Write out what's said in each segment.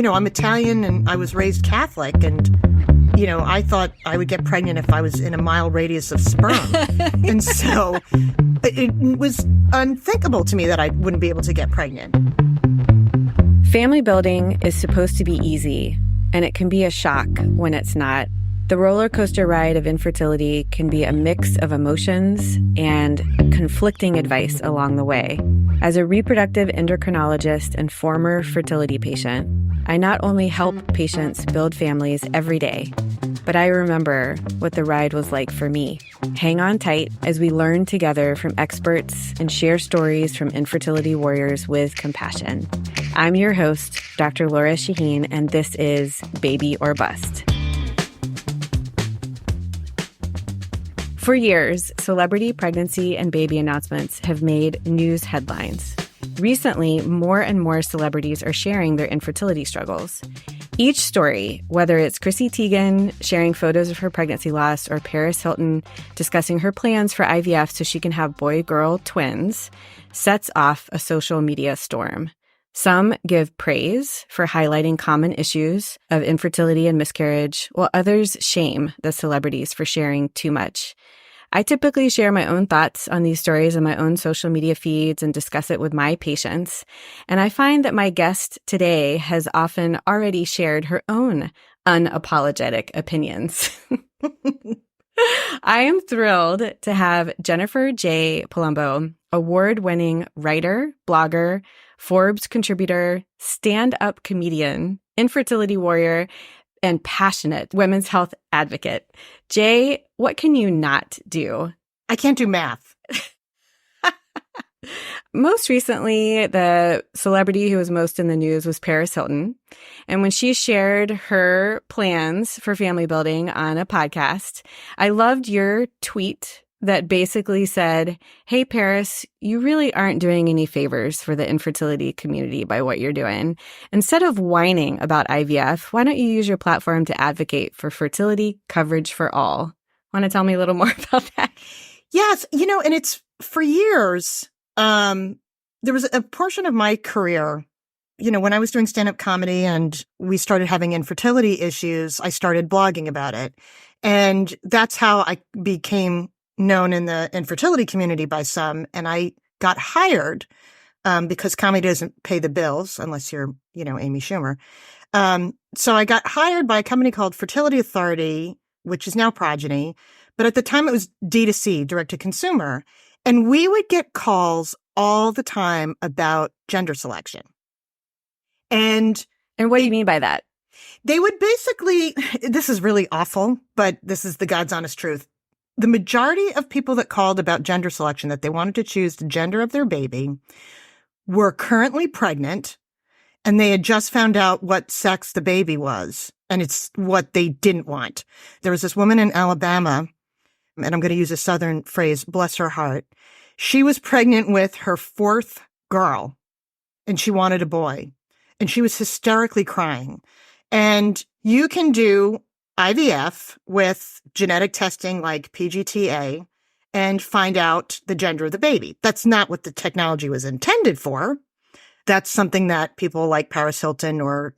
I'm Italian and I was raised Catholic, and, I thought I would get pregnant if I was in a mile radius of sperm. And so it was unthinkable to me that I wouldn't be able to get pregnant. Family building is supposed to be easy, and it can be a shock when it's not. The roller coaster ride of infertility can be a mix of emotions and conflicting advice along the way. As a reproductive endocrinologist and former fertility patient, I not only help patients build families every day, but I remember what the ride was like for me. Hang on tight as we learn together from experts and share stories from infertility warriors with compassion. I'm your host, Dr. Lora Shahine, and this is Baby or Bust. For years, celebrity pregnancy and baby announcements have made news headlines. Recently, more and more celebrities are sharing their infertility struggles. Each story, whether it's Chrissy Teigen sharing photos of her pregnancy loss or Paris Hilton discussing her plans for IVF so she can have boy-girl twins, sets off a social media storm. Some give praise for highlighting common issues of infertility and miscarriage, while others shame the celebrities for sharing too much. I typically share my own thoughts on these stories in my own social media feeds and discuss it with my patients. And I find that my guest today has often already shared her own unapologetic opinions. I am thrilled to have Jennifer J. Palumbo, award-winning writer, blogger, Forbes contributor, stand-up comedian, infertility warrior, and passionate women's health advocate. Jay, what can you not do? I can't do math. Most recently, the celebrity who was most in the news was Paris Hilton. And when she shared her plans for family building on a podcast, I loved your tweet that basically said, hey, Paris, you really aren't doing any favors for the infertility community by what you're doing. Instead of whining about IVF, why don't you use your platform to advocate for fertility coverage for all? Want to tell me a little more about that? Yes. And it's for years, there was a portion of my career, when I was doing stand-up comedy and we started having infertility issues, I started blogging about it. And that's how I became known in the infertility community by some. And I got hired because comedy doesn't pay the bills unless you're, Amy Schumer. So I got hired by a company called Fertility Authority, which is now Progeny. But at the time it was D2C, direct to consumer. And we would get calls all the time about gender selection. And what do you mean by that? They would basically, this is really awful, but this is the God's honest truth. The majority of people that called about gender selection, that they wanted to choose the gender of their baby, were currently pregnant, and they had just found out what sex the baby was, and it's what they didn't want. There was this woman in Alabama, and I'm going to use a Southern phrase, bless her heart. She was pregnant with her fourth girl, and she wanted a boy, and she was hysterically crying. And you can do IVF with genetic testing like PGTA and find out the gender of the baby. That's not what the technology was intended for. That's something that people like Paris Hilton or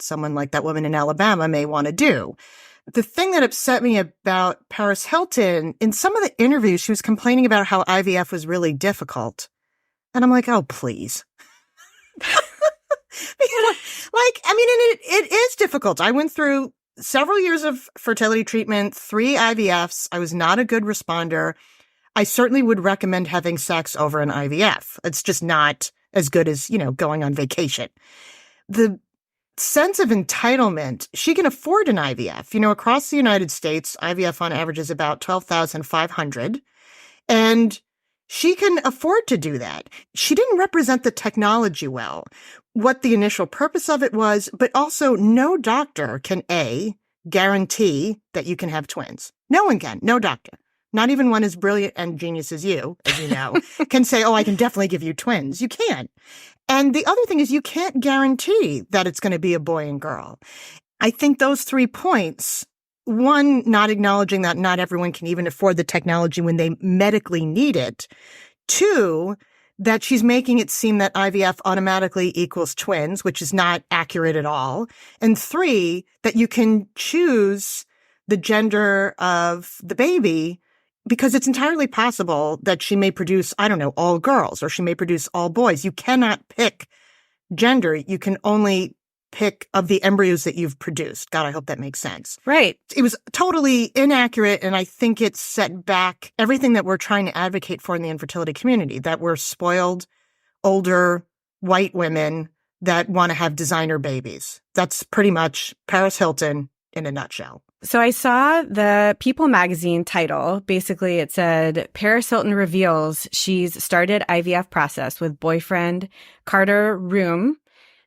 someone like that woman in Alabama may want to do. The thing that upset me about Paris Hilton, in some of the interviews, she was complaining about how IVF was really difficult. And I'm like, oh, please. It is difficult. I went through several years of fertility treatment, 3 IVFs. I was not a good responder. I certainly would recommend having sex over an IVF. It's just not as good as, going on vacation. The sense of entitlement, she can afford an IVF. Across the United States, IVF on average is about $12,500. And she can afford to do that. She didn't represent the technology well, what the initial purpose of it was, but also no doctor can guarantee that you can have twins. No one can. No doctor. Not even one as brilliant and genius as you know, can say, oh, I can definitely give you twins. You can't. And the other thing is you can't guarantee that it's going to be a boy and girl. I think those 3 points, one, not acknowledging that not everyone can even afford the technology when they medically need it. 2, that she's making it seem that IVF automatically equals twins, which is not accurate at all. And 3, that you can choose the gender of the baby because it's entirely possible that she may produce, I don't know, all girls, or she may produce all boys. You cannot pick gender. You can only pick of the embryos that you've produced. God, I hope that makes sense. Right. It was totally inaccurate, and I think it set back everything that we're trying to advocate for in the infertility community, that we're spoiled, older, white women that want to have designer babies. That's pretty much Paris Hilton in a nutshell. So I saw the People magazine title. Basically, it said, Paris Hilton reveals she's started IVF process with boyfriend Carter Room,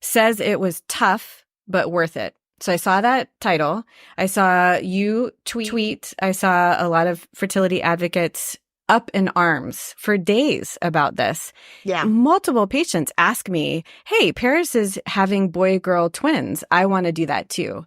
says it was tough, but worth it. So I saw that title. I saw you tweet. I saw a lot of fertility advocates up in arms for days about this. Yeah. Multiple patients ask me, hey, Paris is having boy-girl twins. I want to do that too.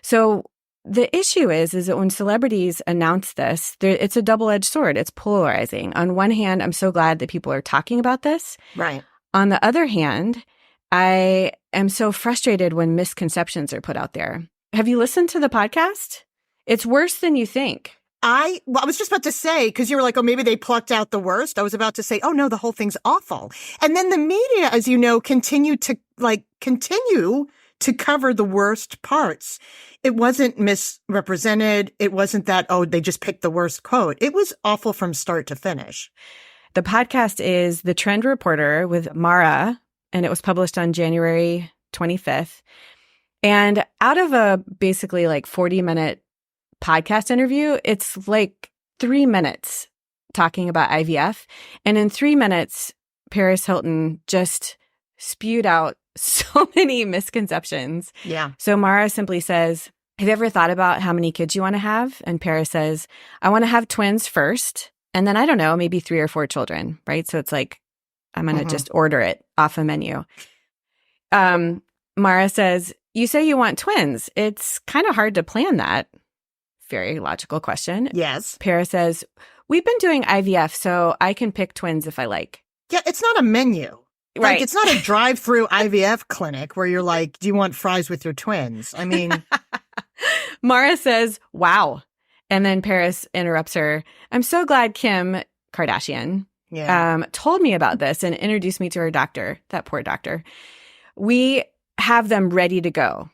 So the issue is that when celebrities announce this, it's a double-edged sword. It's polarizing. On one hand, I'm so glad that people are talking about this. Right. On the other hand, I am so frustrated when misconceptions are put out there. Have you listened to the podcast? It's worse than you think. I was just about to say, because you were like, oh, maybe they plucked out the worst. I was about to say, oh, no, the whole thing's awful. And then the media, as you know, continue to cover the worst parts. It wasn't misrepresented. It wasn't that, oh, they just picked the worst quote. It was awful from start to finish. The podcast is The Trend Reporter with Mara, and it was published on January 25th. And out of a basically 40-minute podcast interview, it's 3 minutes talking about IVF. And in 3 minutes, Paris Hilton just spewed out so many misconceptions. Yeah. So Mara simply says, have you ever thought about how many kids you want to have? And Paris says, I want to have twins first. And then, I don't know, maybe 3 or 4 children, right? So it's I'm going to just order it off a menu. Mara says, you say you want twins. It's kind of hard to plan that. Very logical question. Yes. Paris says, we've been doing IVF, so I can pick twins if I like. Yeah, it's not a menu. Right. It's not a drive-through IVF clinic where you're like, do you want fries with your twins? I mean. Mara says, wow. And then Paris interrupts her. I'm so glad Kim Kardashian told me about this and introduced me to her doctor, that poor doctor. We have them ready to go.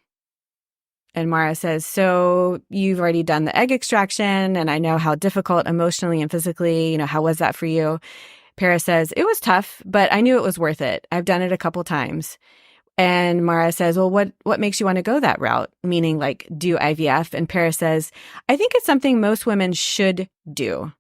And Mara says, so you've already done the egg extraction, and I know how difficult emotionally and physically, how was that for you? Paris says, it was tough, but I knew it was worth it. I've done it a couple times. And Mara says, well, what makes you want to go that route? Meaning do IVF. And Paris says, I think it's something most women should do.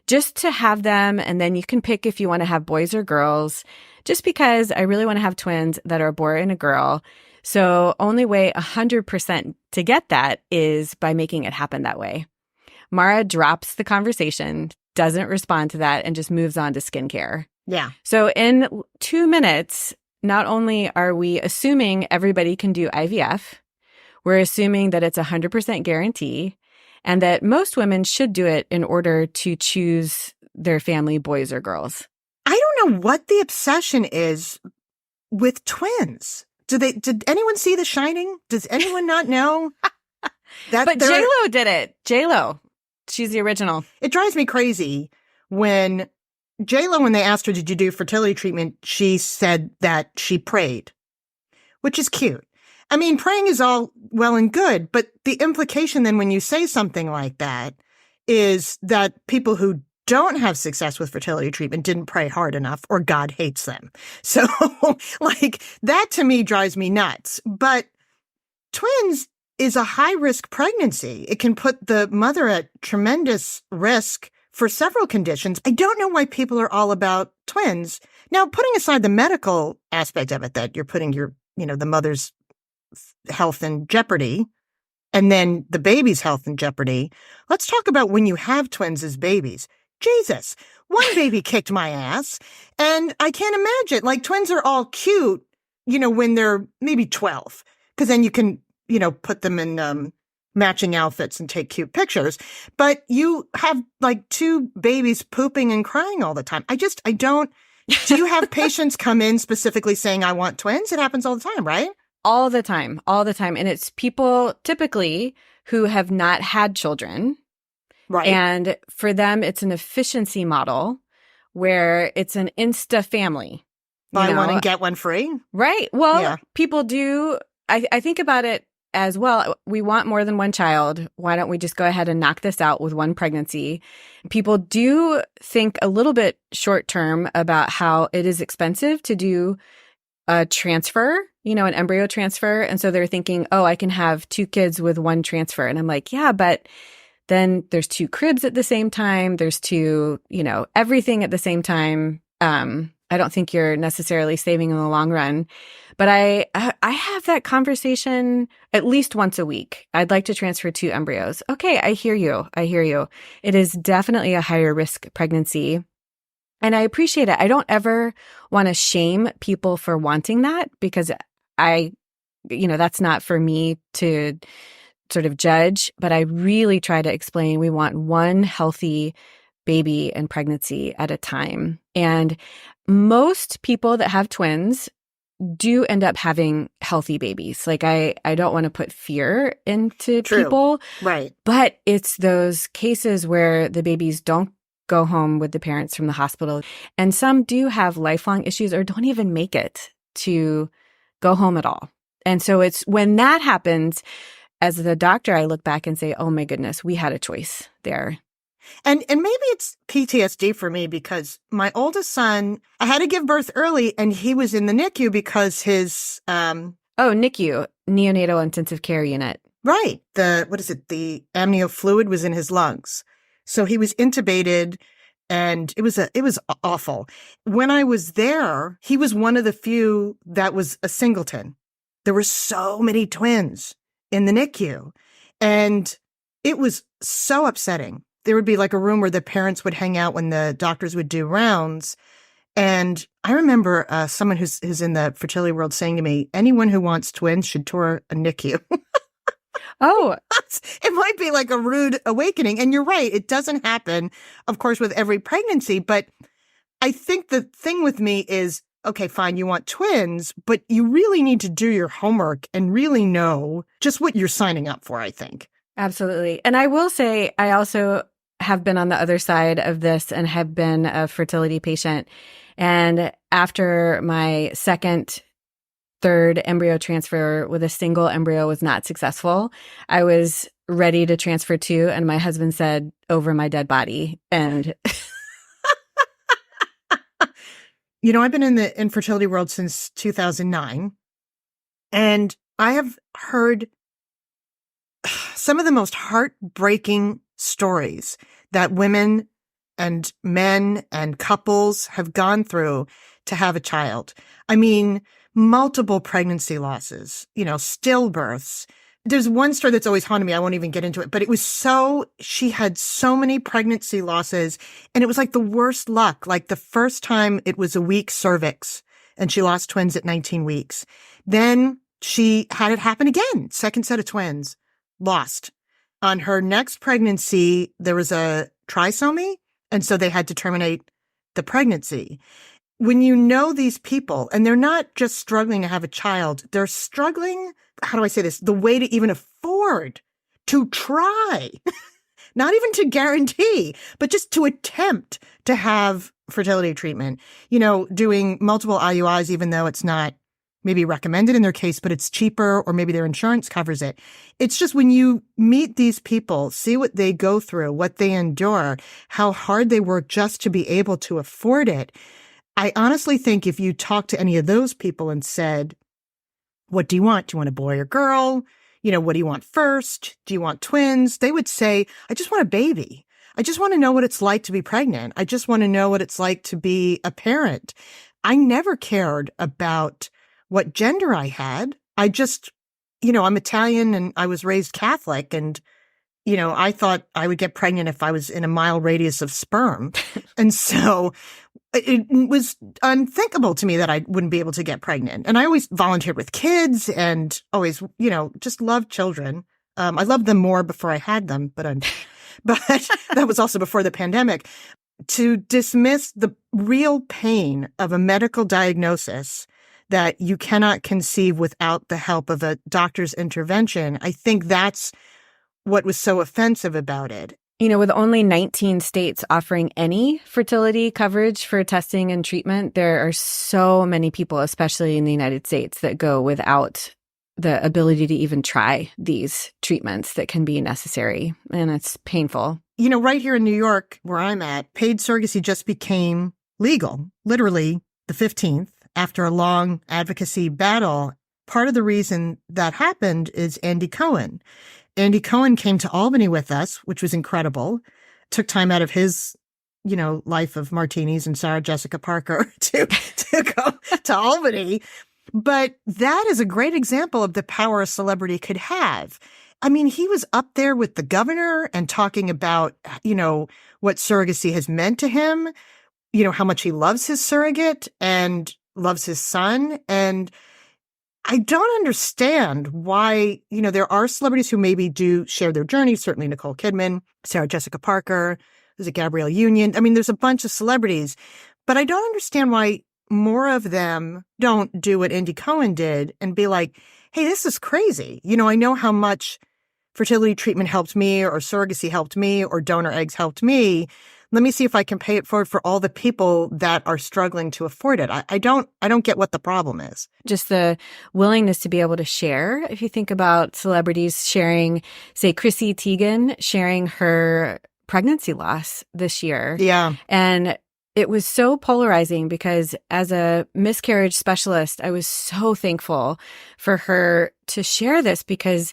Just to have them, and then you can pick if you want to have boys or girls. Just because I really want to have twins that are a boy and a girl. So only way 100% to get that is by making it happen that way. Mara drops the conversation, doesn't respond to that, and just moves on to skincare. Yeah. So in 2 minutes, not only are we assuming everybody can do IVF, we're assuming that it's 100% guarantee and that most women should do it in order to choose their family, boys or girls. I don't know what the obsession is with twins. Did anyone see The Shining? Does anyone not know? But J-Lo did it. J-Lo. She's the original. It drives me crazy when J-Lo, when they asked her, did you do fertility treatment? She said that she prayed, which is cute. I mean, praying is all well and good, but the implication then when you say something like that is that people who don't have success with fertility treatment didn't pray hard enough or God hates them. So that to me drives me nuts. But twins is a high-risk pregnancy. It can put the mother at tremendous risk for several conditions. I don't know why people are all about twins. Now, putting aside the medical aspect of it, that you're putting the mother's health in jeopardy, and then the baby's health in jeopardy, let's talk about when you have twins as babies. Jesus, one baby kicked my ass, and I can't imagine. Twins are all cute, when they're maybe 12, because then you can, put them in matching outfits and take cute pictures. But you have 2 babies pooping and crying all the time. I don't Do you have patients come in specifically saying, I want twins? It happens all the time, right? All the time, all the time. And it's people typically who have not had children. Right. And for them, it's an efficiency model where it's an insta family. Buy one and get one free. Right. Well, people do. I think about it as well. We want more than one child. Why don't we just go ahead and knock this out with one pregnancy? People do think a little bit short term about how it is expensive to do a transfer, an embryo transfer. And so they're thinking, oh, I can have 2 kids with one transfer. And I'm like, yeah, but then there's 2 cribs at the same time. There's 2, everything at the same time. I don't think you're necessarily saving in the long run. But I have that conversation at least once a week. I'd like to transfer 2 embryos. Okay, I hear you. It is definitely a higher risk pregnancy. And I appreciate it. I don't ever want to shame people for wanting that because that's not for me to sort of judge. But I really try to explain we want one healthy baby and pregnancy at a time. And most people that have twins do end up having healthy babies. Like I don't want to put fear into people. Right. But it's those cases where the babies don't go home with the parents from the hospital. And some do have lifelong issues or don't even make it to go home at all. And so it's when that happens, as the doctor, I look back and say, oh my goodness, we had a choice there. And maybe it's PTSD for me because my oldest son, I had to give birth early and he was in the NICU because his NICU, neonatal intensive care unit. Right. The amnio fluid was in his lungs. So he was intubated and it was awful. When I was there, he was one of the few that was a singleton. There were so many twins in the NICU and it was so upsetting. There would be like a room where the parents would hang out when the doctors would do rounds. And I remember someone who's in the fertility world saying to me, anyone who wants twins should tour a NICU. Oh, it might be like a rude awakening. And you're right. It doesn't happen, of course, with every pregnancy. But I think the thing with me is, okay, fine, you want twins, but you really need to do your homework and really know just what you're signing up for, I think. Absolutely. And I will say, I also have been on the other side of this and have been a fertility patient. And after my third embryo transfer with a single embryo was not successful, I was ready to transfer 2. And my husband said, over my dead body. And I've been in the infertility world since 2009. And I have heard some of the most heartbreaking stories that women and men and couples have gone through to have a child. I mean, multiple pregnancy losses, stillbirths. There's one story that's always haunted me. I won't even get into it, but she had so many pregnancy losses and it was like the worst luck. Like the first time it was a weak cervix and she lost twins at 19 weeks. Then she had it happen again. Second set of twins, lost. On her next pregnancy, there was a trisomy, and so they had to terminate the pregnancy. When you know these people, and they're not just struggling to have a child, they're struggling, how do I say this, the way to even afford to try, not even to guarantee, but just to attempt to have fertility treatment, doing multiple IUIs, even though it's not maybe recommended in their case, but it's cheaper or maybe their insurance covers it. It's just when you meet these people, see what they go through, what they endure, how hard they work just to be able to afford it. I honestly think if you talk to any of those people and said, what do you want? Do you want a boy or girl? What do you want first? Do you want twins? They would say, I just want a baby. I just want to know what it's like to be pregnant. I just want to know what it's like to be a parent. I never cared about what gender I had. I just, I'm Italian and I was raised Catholic and, I thought I would get pregnant if I was in a mile radius of sperm. And so it was unthinkable to me that I wouldn't be able to get pregnant. And I always volunteered with kids and always, just loved children. I loved them more before I had them, but that was also before the pandemic. to dismiss the real pain of a medical diagnosis that you cannot conceive without the help of a doctor's intervention, I think that's what was so offensive about it. You know, with only 19 states offering any fertility coverage for testing and treatment, there are so many people, especially in the United States, that go without the ability to even try these treatments that can be necessary. And it's painful. You know, right here in New York, where I'm at, paid surrogacy just became legal, literally the 15th, after a long advocacy battle. Part of the reason that happened is Andy Cohen. Andy Cohen came to Albany with us, which was incredible, took time out of his, life of martinis and Sarah Jessica Parker to go to Albany. But that is a great example of the power a celebrity could have. I mean, he was up there with the governor and talking about, what surrogacy has meant to him, how much he loves his surrogate and loves his son. And I don't understand why, there are celebrities who maybe do share their journey. Certainly Nicole Kidman, Sarah Jessica Parker, there's a Gabrielle Union. I mean, there's a bunch of celebrities, but I don't understand why more of them don't do what Andy Cohen did and be like, hey, this is crazy. I know how much fertility treatment helped me or surrogacy helped me or donor eggs helped me. Let me see if I can pay it forward for all the people that are struggling to afford it. I don't get what the problem is. Just the willingness to be able to share. If you think about celebrities sharing, say, Chrissy Teigen sharing her pregnancy loss this year. Yeah. And it was so polarizing because as a miscarriage specialist, I was so thankful for her to share this because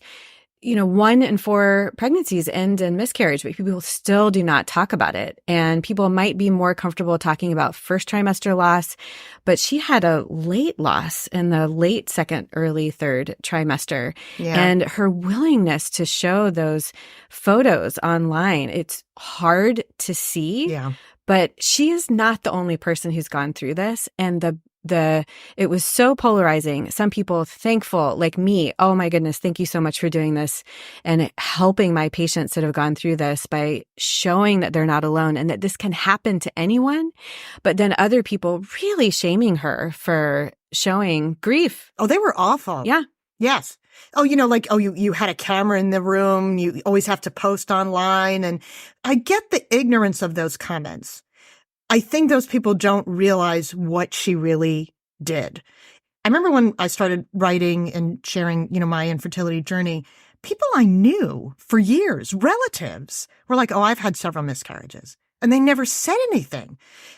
1 in 4 pregnancies end in miscarriage, but people still do not talk about it. And people might be more comfortable talking about first trimester loss, but she had a late loss in the late second, early third trimester. Yeah. And her willingness to show those photos online, it's hard to see. Yeah. But she is not the only person who's gone through this. And it was so polarizing. Some people thankful, like me, oh my goodness, thank you so much for doing this and helping my patients that have gone through this by showing that they're not alone and that this can happen to anyone. But then other people really shaming her for showing grief. Oh, they were awful. Yeah. Yes. Oh, you had a camera in the room. You always have to post online. And I get the ignorance of those comments. I think those people don't realize what she really did. I remember when I started writing and sharing, my infertility journey, people I knew for years, relatives, were like, oh, I've had several miscarriages. And they never said anything.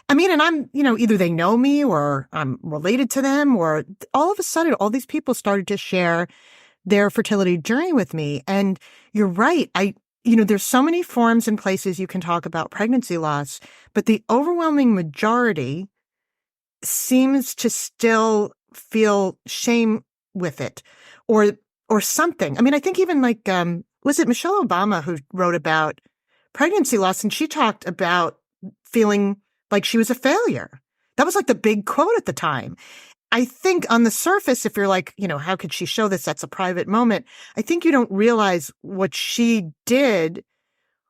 I mean, and I'm, either they know me or I'm related to them, or all of a sudden, all these people started to share their fertility journey with me. And you're right. There's so many forums and places you can talk about pregnancy loss, but the overwhelming majority seems to still feel shame with it or something. I mean, I think even was it Michelle Obama who wrote about pregnancy loss, and she talked about feeling like she was a failure. That was like the big quote at the time. I think on the surface, if you're like, how could she show this? That's a private moment. I think you don't realize what she did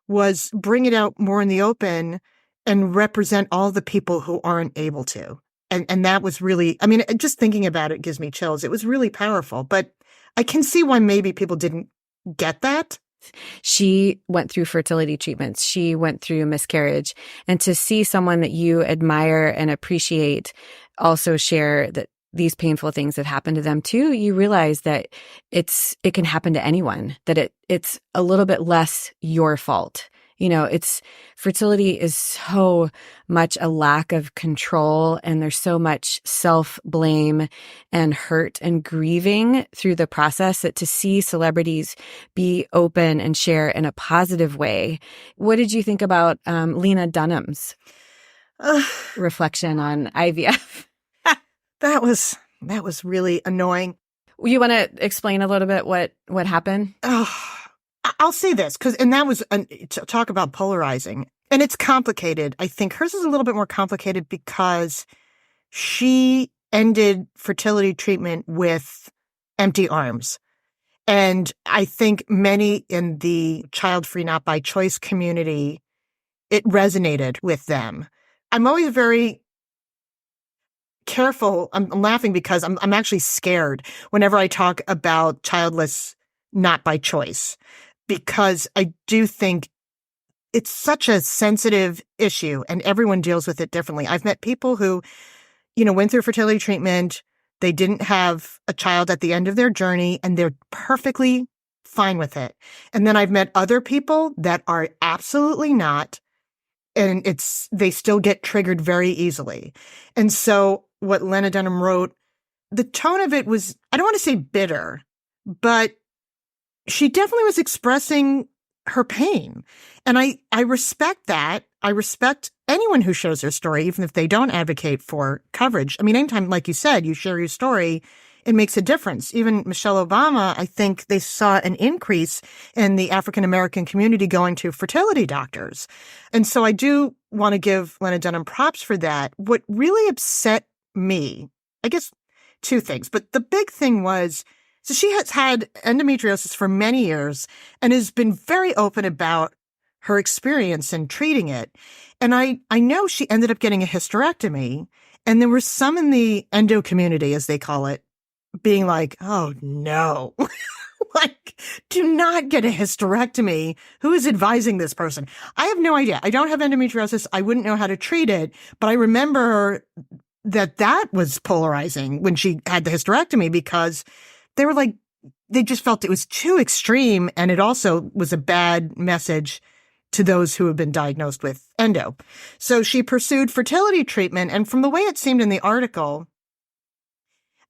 was bring it out more in the open and represent all the people who aren't able to. And that was really, I mean, just thinking about it gives me chills. It was really powerful, but I can see why maybe people didn't get that. She went through fertility treatments. She went through miscarriage. And to see someone that you admire and appreciate also share that these painful things have happened to them too, you realize that it can happen to anyone, that it's a little bit less your fault. Fertility is so much a lack of control, and there's so much self-blame and hurt and grieving through the process that to see celebrities be open and share in a positive way. What did you think about Lena Dunham's reflection on IVF? That was really annoying. You want to explain a little bit what happened? I'll say this, and that was to talk about polarizing, and it's complicated. I think hers is a little bit more complicated because she ended fertility treatment with empty arms. And I think many in the child-free, not by choice community it resonated with them. I'm always very careful. I'm laughing because I'm actually scared whenever I talk about childless not by choice, because I do think it's such a sensitive issue and everyone deals with it differently. I've met people who, went through fertility treatment. They didn't have a child at the end of their journey and they're perfectly fine with it. And then I've met other people that are absolutely not. And they still get triggered very easily. And so what Lena Dunham wrote, the tone of it was, I don't want to say bitter, but she definitely was expressing her pain. And I respect that. I respect anyone who shares their story, even if they don't advocate for coverage. I mean, anytime, like you said, you share your story, it makes a difference. Even Michelle Obama, I think they saw an increase in the African-American community going to fertility doctors. And so I do want to give Lena Dunham props for that. What really upset me, I guess, two things, but the big thing was, so she has had endometriosis for many years and has been very open about her experience in treating it. And I know she ended up getting a hysterectomy, and there were some in the endo community, as they call it, being like, oh no, like, do not get a hysterectomy. Who is advising this person? I have no idea. I don't have endometriosis. I wouldn't know how to treat it, but I remember that was polarizing when she had the hysterectomy, because they were like, they just felt it was too extreme. And it also was a bad message to those who have been diagnosed with endo. So she pursued fertility treatment. And from the way it seemed in the article,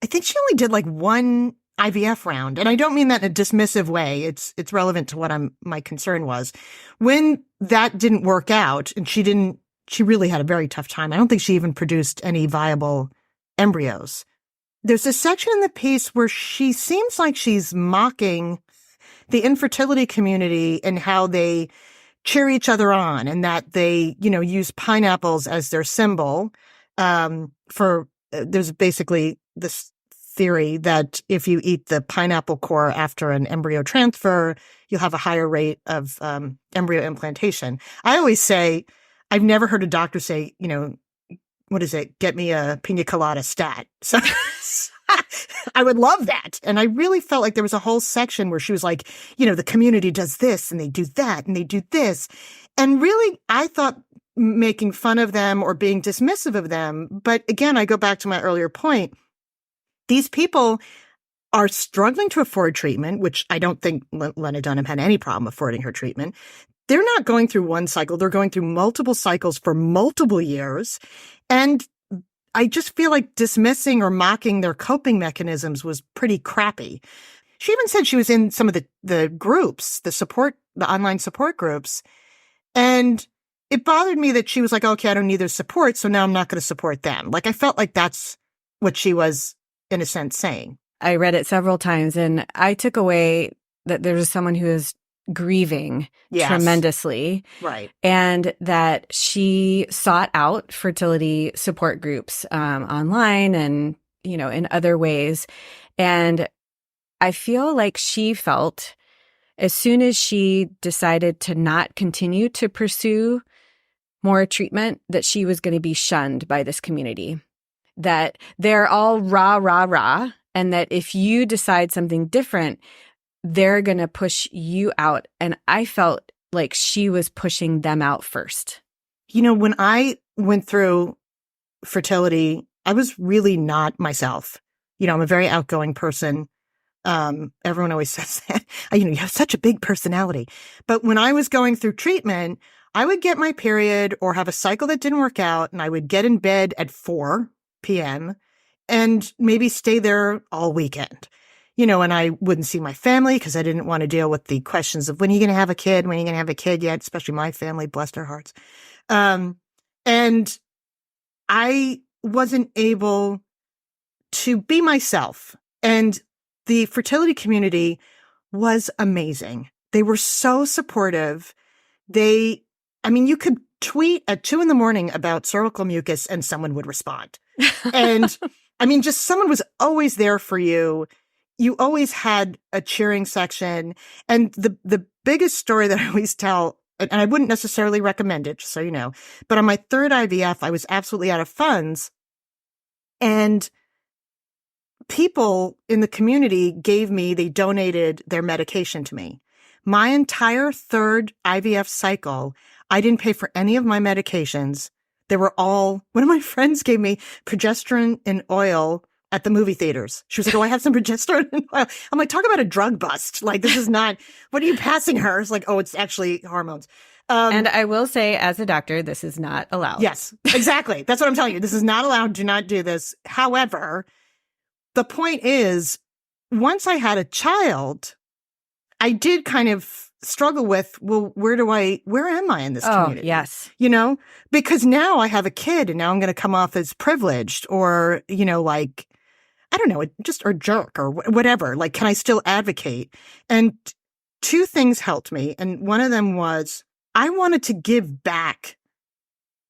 I think she only did like one IVF round. And I don't mean that in a dismissive way. It's relevant to what my concern was. When that didn't work out, and she really had a very tough time. I don't think she even produced any viable embryos. There's a section in the piece where she seems like she's mocking the infertility community and how they cheer each other on, and that they, use pineapples as their symbol. There's basically this theory that if you eat the pineapple core after an embryo transfer, you'll have a higher rate of embryo implantation. I always say, I've never heard a doctor say, what is it? Get me a pina colada stat. So I would love that. And I really felt like there was a whole section where she was like, the community does this and they do that and they do this. And really, I thought making fun of them or being dismissive of them. But again, I go back to my earlier point. These people are struggling to afford treatment, which I don't think Lena Dunham had any problem affording her treatment. They're not going through one cycle. They're going through multiple cycles for multiple years. And I just feel like dismissing or mocking their coping mechanisms was pretty crappy. She even said she was in some of the groups, the online support groups. And it bothered me that she was like, okay, I don't need their support, so now I'm not going to support them. Like, I felt like that's what she was, in a sense, saying. I read it several times, and I took away that there was someone who is grieving tremendously. Right. And that she sought out fertility support groups online and, in other ways. And I feel like she felt as soon as she decided to not continue to pursue more treatment, that she was going to be shunned by this community, that they're all rah, rah, rah. And that if you decide something different, they're going to push you out. And I felt like she was pushing them out first. When I went through fertility, I was really not myself. I'm a very outgoing person. Everyone always says that, you have such a big personality. But when I was going through treatment, I would get my period or have a cycle that didn't work out, and I would get in bed at 4 p.m. and maybe stay there all weekend. And I wouldn't see my family because I didn't want to deal with the questions of when are you going to have a kid? When are you going to have a kid yet? Especially my family, bless their hearts. And I wasn't able to be myself. And the fertility community was amazing. They were so supportive. You could tweet at 2 a.m. about cervical mucus and someone would respond. And just someone was always there for you. You always had a cheering section. And the biggest story that I always tell and I wouldn't necessarily recommend it, just so you know. But on my third IVF, I was absolutely out of funds. And people in the community they donated their medication to me. My entire third IVF cycle, I didn't pay for any of my medications. They were all, one of my friends gave me progesterone and oil at the movie theaters. She was like, oh, I have some progesterone and oil. I'm like, talk about a drug bust. Like, this is not, what are you passing her? It's like, oh, it's actually hormones. And I will say, as a doctor, this is not allowed. Yes, exactly. That's what I'm telling you. This is not allowed. Do not do this. However, the point is, once I had a child, I did kind of struggle with, well, where am I in this community? Oh, yes. You know, because now I have a kid and now I'm going to come off as privileged or, you know, like, I don't know, or jerk or whatever. Like, can I still advocate? And two things helped me. And one of them was I wanted to give back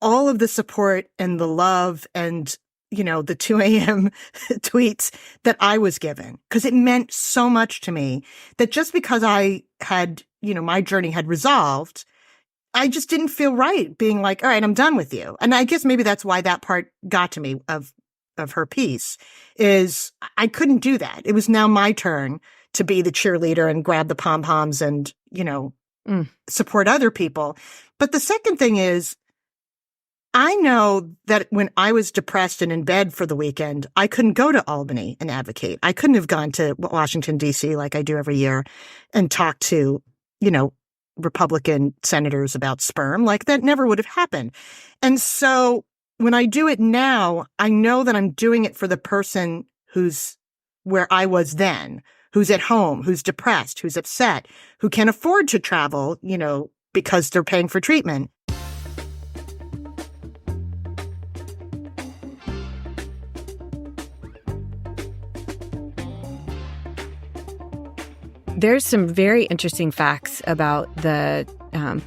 all of the support and the love and, you know, the 2 a.m. tweets that I was given, because it meant so much to me that just because I had, you know, my journey had resolved, I just didn't feel right being like, all right, I'm done with you. And I guess maybe that's why that part got to me of her piece is I couldn't do that. It was now my turn to be the cheerleader and grab the pom-poms and, you know, support other people. But the second thing is, I know that when I was depressed and in bed for the weekend, I couldn't go to Albany and advocate. I couldn't have gone to Washington, D.C. like I do every year and talk to, you know, Republican senators about sperm. Like that never would have happened. And so when I do it now, I know that I'm doing it for the person who's where I was then, who's at home, who's depressed, who's upset, who can't afford to travel, you know, because they're paying for treatment. There's some very interesting facts about the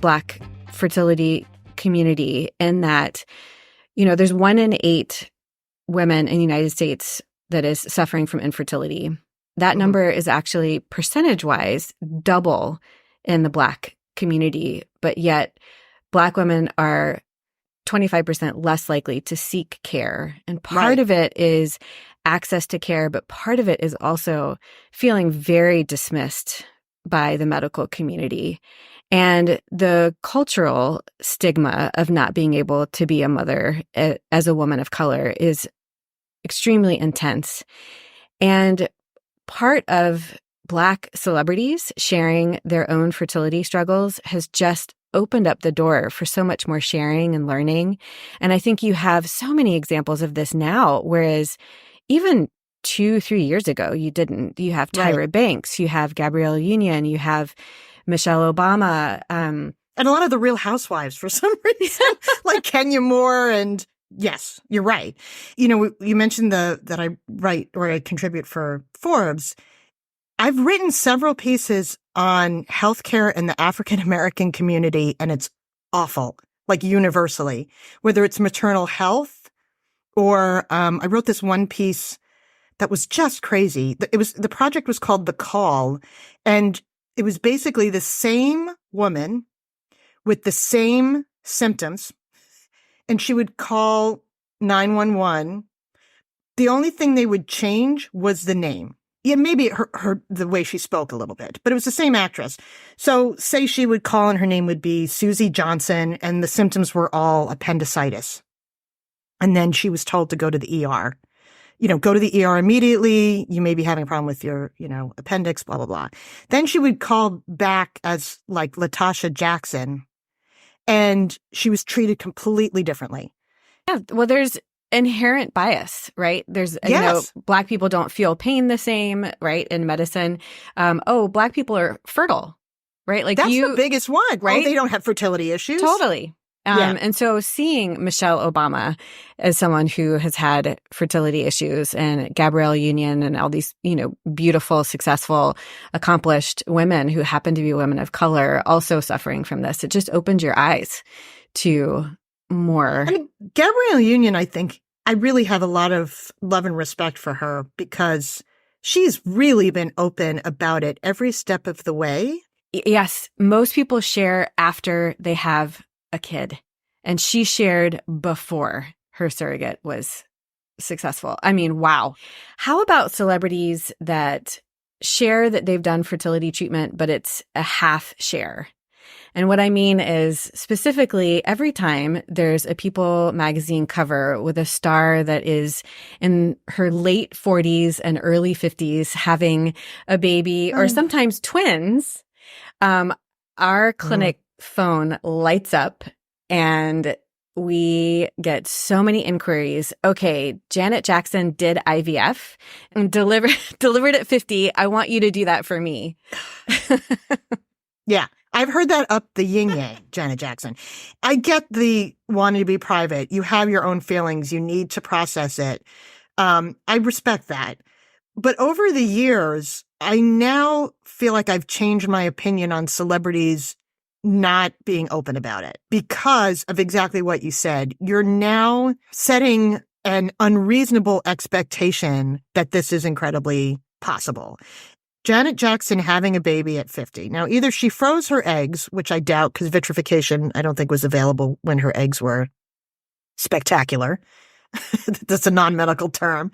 Black fertility community in that, you know, there's 1 in 8 women in the United States that is suffering from infertility. That number is actually percentage-wise double in the Black community, but yet Black women are 25% less likely to seek care. And part of it is access to care, but part of it is also feeling very dismissed by the medical community. And the cultural stigma of not being able to be a mother as a woman of color is extremely intense. And part of Black celebrities sharing their own fertility struggles has just opened up the door for so much more sharing and learning. And I think you have so many examples of this now, whereas even 2-3 years ago, you didn't. You have Tyra Banks, you have Gabrielle Union, you have Michelle Obama. And a lot of the Real Housewives for some reason, like Kenya Moore. And yes, you're right. You know, you mentioned that I write or I contribute for Forbes. I've written several pieces on healthcare in the African American community, and it's awful, like universally, whether it's maternal health or I wrote this one piece that was just crazy. The project was called The Call, and it was basically the same woman with the same symptoms, and she would call 911. The only thing they would change was the name. Yeah, maybe the way she spoke a little bit, but it was the same actress. So say she would call and her name would be Susie Johnson and the symptoms were all appendicitis. And then she was told to go to the ER. You know, go to the ER immediately. You may be having a problem with your, you know, appendix, blah, blah, blah. Then she would call back as like Latasha Jackson, and she was treated completely differently. Yeah, well, there's inherent bias, right? There's, you know, Black people don't feel pain the same, right? In medicine. Black people are fertile, right? Like that's the biggest one, right? Oh, they don't have fertility issues. Totally. And so seeing Michelle Obama as someone who has had fertility issues and Gabrielle Union and all these, you know, beautiful, successful, accomplished women who happen to be women of color also suffering from this, it just opened your eyes to more. I mean, Gabrielle Union, I think I really have a lot of love and respect for her because she's really been open about it every step of the way. Yes, most people share after they have a kid. And she shared before her surrogate was successful. I mean, wow. How about celebrities that share that they've done fertility treatment, but it's a half share? And what I mean is specifically every time there's a People magazine cover with a star that is in her late 40s and early 50s having a baby or sometimes twins, our clinic phone lights up and we get so many inquiries. Okay, Janet Jackson did IVF and delivered at 50. I want you to do that for me. Yeah. I've heard that up the yin-yang, Janet Jackson. I get the wanting to be private. You have your own feelings. You need to process it. I respect that. But over the years, I now feel like I've changed my opinion on celebrities not being open about it because of exactly what you said. You're now setting an unreasonable expectation that this is incredibly possible. Janet Jackson having a baby at 50. Now, either she froze her eggs, which I doubt because vitrification, I don't think was available when her eggs were spectacular. That's a non-medical term.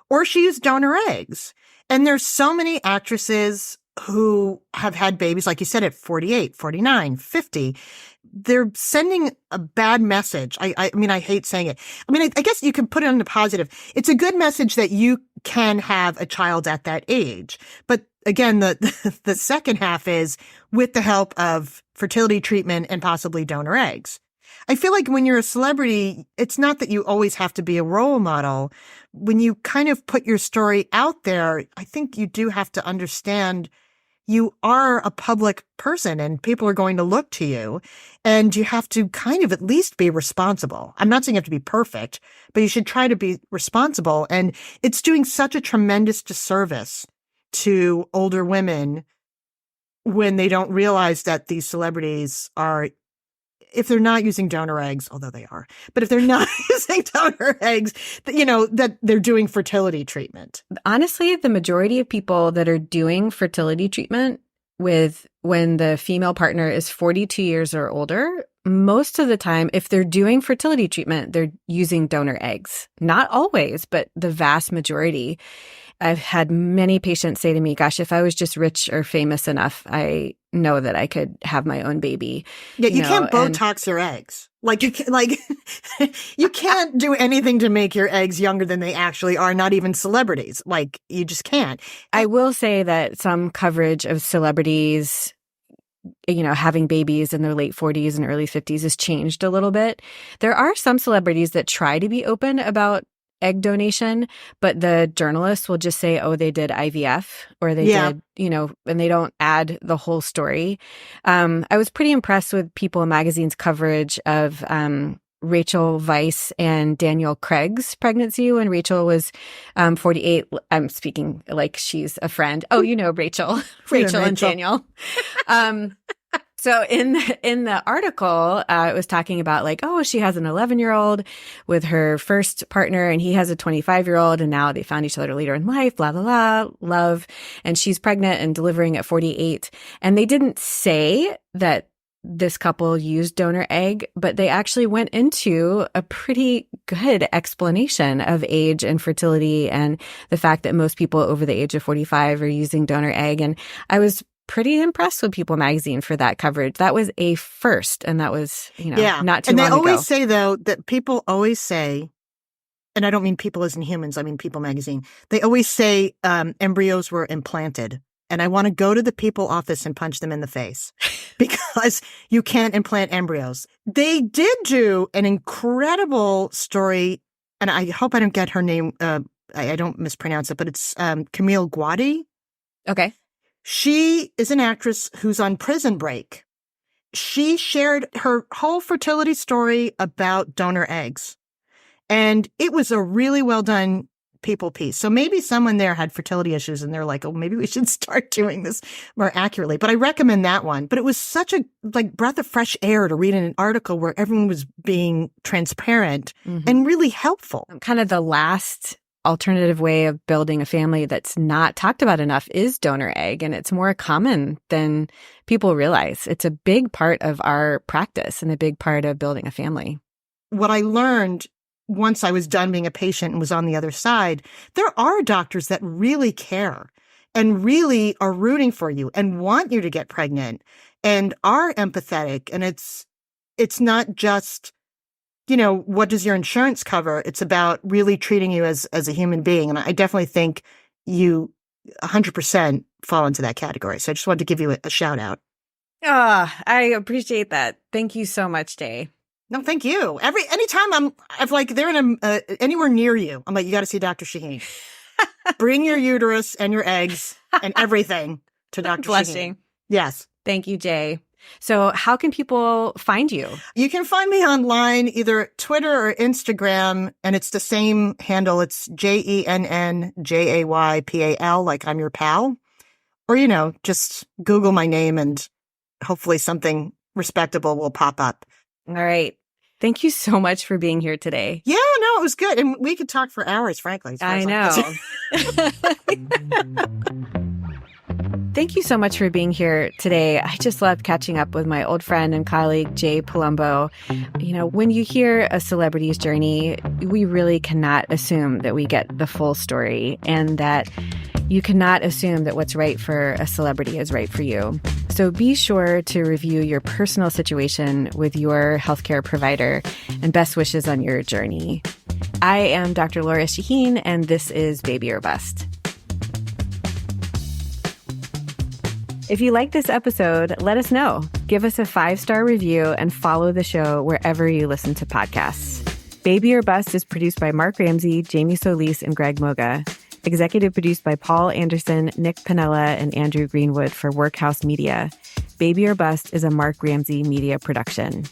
Or she used donor eggs. And there's so many actresses who have had babies, like you said, at 48, 49, 50. They're sending a bad message. I mean, I hate saying it. I mean, I guess you can put it on the positive. It's a good message that you can have a child at that age. But again, the second half is with the help of fertility treatment and possibly donor eggs. I feel like when you're a celebrity, it's not that you always have to be a role model. When you kind of put your story out there, I think you do have to understand you are a public person and people are going to look to you and you have to kind of at least be responsible. I'm not saying you have to be perfect, but you should try to be responsible. And it's doing such a tremendous disservice to older women when they don't realize that these celebrities are, if they're not using donor eggs, although they are, but if they're not using donor eggs, that they're doing fertility treatment. Honestly, the majority of people that are doing fertility treatment when the female partner is 42 years or older, most of the time, if they're doing fertility treatment, they're using donor eggs. Not always, but the vast majority. I've had many patients say to me, gosh, if I was just rich or famous enough, I know that I could have my own baby. Yeah, you can't Botox your eggs. You can't do anything to make your eggs younger than they actually are, not even celebrities. You just can't. I will say that some coverage of celebrities, having babies in their late 40s and early 50s has changed a little bit. There are some celebrities that try to be open about egg donation, but the journalists will just say, oh, they did IVF or they did, and they don't add the whole story. I was pretty impressed with People magazine's coverage of Rachel Weisz and Daniel Craig's pregnancy when Rachel was 48. I'm speaking like she's a friend. Oh, Rachel, Rachel and Daniel. So in the article, it was talking about she has an 11-year-old with her first partner and he has a 25-year-old and now they found each other later in life, blah, blah, blah, love. And she's pregnant and delivering at 48. And they didn't say that this couple used donor egg, but they actually went into a pretty good explanation of age and fertility and the fact that most people over the age of 45 are using donor egg. And I was pretty impressed with People magazine for that coverage. That was a first, and that was, not too long ago. And they always say, though, that people always say, and I don't mean people as in humans, I mean People magazine, they always say embryos were implanted. And I want to go to the People office and punch them in the face because you can't implant embryos. They did do an incredible story, and I hope I don't get her name, I don't mispronounce it, but it's Camille Guadi. Okay. She is an actress who's on Prison Break. She shared her whole fertility story about donor eggs. And it was a really well done People piece. So maybe someone there had fertility issues and they're like, oh, maybe we should start doing this more accurately. But I recommend that one. But it was such a breath of fresh air to read in an article where everyone was being transparent and really helpful. Kind of the last alternative way of building a family that's not talked about enough is donor egg, and it's more common than people realize. It's a big part of our practice and a big part of building a family. What I learned once I was done being a patient and was on the other side, there are doctors that really care and really are rooting for you and want you to get pregnant and are empathetic. And it's not just, what does your insurance cover? It's about really treating you as a human being. And I definitely think you 100% fall into that category. So I just wanted to give you a shout out. I appreciate that. Thank you so much, Jay. No, thank you. Anytime they're in anywhere near you, I'm like, you got to see Dr. Shahine. Bring your uterus and your eggs and everything to Dr. Blushing. Shahine. Yes. Thank you, Jay. So how can people find you? You can find me online, either Twitter or Instagram, and it's the same handle. It's JENNJAYPAL, like I'm your pal. Or, just Google my name and hopefully something respectable will pop up. All right. Thank you so much for being here today. Yeah, no, it was good. And we could talk for hours, frankly. I know. Thank you so much for being here today. I just loved catching up with my old friend and colleague, Jay Palumbo. When you hear a celebrity's journey, we really cannot assume that we get the full story, and that you cannot assume that what's right for a celebrity is right for you. So be sure to review your personal situation with your healthcare provider, and best wishes on your journey. I am Dr. Lora Shahine, and this is Baby or Bust. If you like this episode, let us know. Give us a 5-star review and follow the show wherever you listen to podcasts. Baby or Bust is produced by Mark Ramsey, Jaime Solis, and Greg Moga. Executive produced by Paul Anderson, Nick Panella, and Andrew Greenwood for Workhouse Media. Baby or Bust is a Mark Ramsey media production.